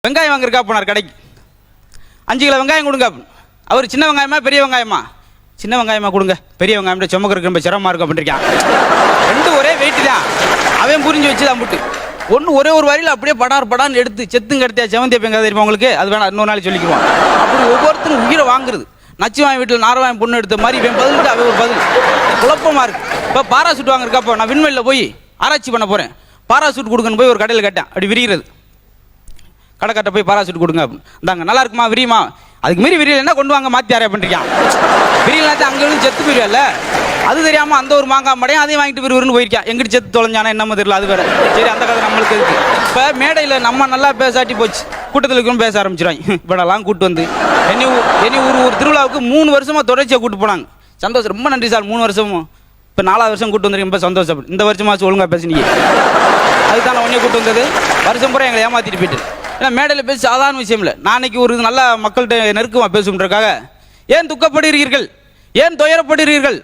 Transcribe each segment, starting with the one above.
வெங்காயம் வாங்குறக்கா போனார் கடைக்கு. 5 கிலோ வெங்காயம் கொடுங்க. அவர் சின்ன வெங்காயமா பெரிய வெங்காயமா? சின்ன வெங்காயமா கொடுங்க, பெரிய வெங்காயம் சுமக்கிறதுக்கு ரொம்ப சிரமமாக இருக்கும் அப்படின்றான். ரெண்டும் ஒரே வெயிட் தான். அவன் புரிஞ்சு வச்சு தான் போட்டு ஒரே ஒரு வரியில் அப்படியே படான்னு எடுத்து செத்துங்க எடுத்தா செவந்தி வைப்பேங்க தெரியுமா உங்களுக்கு? அது வேணா இன்னொரு நாள் சொல்லிக்குவோம். அப்படி ஒவ்வொருத்தரும் உயிரை வாங்குறது. நச்சுவாய் வீட்டில் நாரவாயம் பொண்ணு எடுத்த மாதிரி இவன் பதில் அவன் ஒரு பதில் குழப்பமா இருக்கு. இப்போ பாராசூட் வாங்குறக்கா, இப்போ நான் விண்வெளியில் போய் ஆராய்ச்சி பண்ண போறேன், பாராசூட் கொடுங்கன்னு போய் ஒரு கடையில் கேட்டேன். அப்படி விரிகிறது. கடைக்காட்ட போய் பாராசூட் கொடுங்க அப்படின்னு. இந்தாங்க நல்லா இருக்குமா, விரியுமா? அதுக்கு மீறி விரியலைன்னா கொண்டு வாங்க மாற்றி யாரே பண்ணிருக்கான். விரியலாச்சும் அங்கே இருந்து செத்து போயிருவல்ல, அது தெரியாமல் அந்த ஒரு மாங்காய் மடையும் அதையும் வாங்கிட்டு விறுவிறுன்னு போயிருக்கான். எங்கிட்டு செத்து தொலைஞ்சானா என்னமோ தெரியல, அது வேற. சரி, அந்த கதை நம்மளுக்கு இருக்கு. இப்போ மேடையில் நம்ம நல்லா பேசாட்டி போச்சு, கூட்டத்தில் இருக்கணும் பேச ஆரம்பிச்சிடுவாங்க. இவடெல்லாம் கூட்டு வந்து என்னை ஒரு திருவிழாவுக்கு 3 வருஷமா தொடர்ச்சியாக கூட்டு போனாங்க. சந்தோஷம், ரொம்ப நன்றி சார். 3 வருஷமும் இப்போ 4வது வருஷம் கூட்டு வந்துருக்கேன். ரொம்ப சந்தோஷம். இந்த வருஷமாச்சும் ஒழுங்காக பேசினீங்க, அதுதான் நான் உடனே கூட்டு வந்தது. வருஷம் பூரா எங்களை ஏமாத்திட்டு போயிட்டு. ஏன்னா மேடையில் பேசி சாதாரண விஷயம் இல்லை. நாளைக்கு ஒரு நல்ல மக்கள்கிட்ட நெருக்கமாக பேசுன்றதுக்காக, ஏன் துக்கப்படுகிறீர்கள், ஏன் துயரப்படுகிறீர்கள்,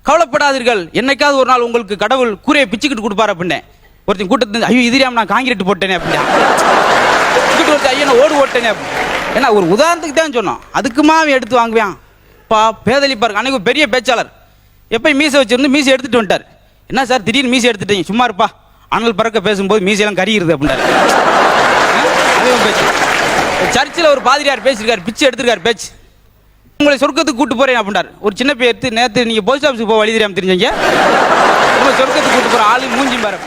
கவலைப்படாதீர்கள், என்னைக்காவது ஒரு நாள் உங்களுக்கு கடவுள் கூரையை பிச்சுக்கிட்டு கொடுப்பாரு அப்படின்னேன். ஒருத்தன் கூட்டத்து, ஐயோ இதுரியாம நான் காங்கிரீட் போட்டேனே அப்படின்னா, ஒருத்தர் ஐயோ நான் ஓடு ஓட்டேனே அப்படி. ஏன்னா ஒரு உதாரணத்துக்கு தான் சொன்னோம், அதுக்குமா அவன் எடுத்து வாங்குவான். பேதலிப்பாரு. அன்னைக்கு பெரிய பேச்சாளர் எப்பயும் மீசை வச்சிருந்து மீசை எடுத்துட்டு வந்துட்டார். என்ன சார் திடீர்னு மீசை எடுத்துட்டீங்க? சும்மா இருப்பா, அனல் பறக்க பேசும்போது மீசையெல்லாம் கரிகிறது அப்படின்னாரு. பேச்சு சர்ச்சில் ஒரு பாதிரியார் பேசியிருக்காரு, பிச்சு எடுத்திருக்காரு பேச்சு. உங்களை சொர்க்கத்துக்கு கூட்டு போறேன் அப்படின்னாரு. ஒரு சின்ன பேர் எடுத்து, நேற்று நீங்க போஸ்ட் ஆஃபீஸுக்கு போக வழி தெரியாமல் தெரிஞ்சீங்க, சொர்க்கத்துக்கு கூட்டு போற ஆளு மூஞ்சி பாரு.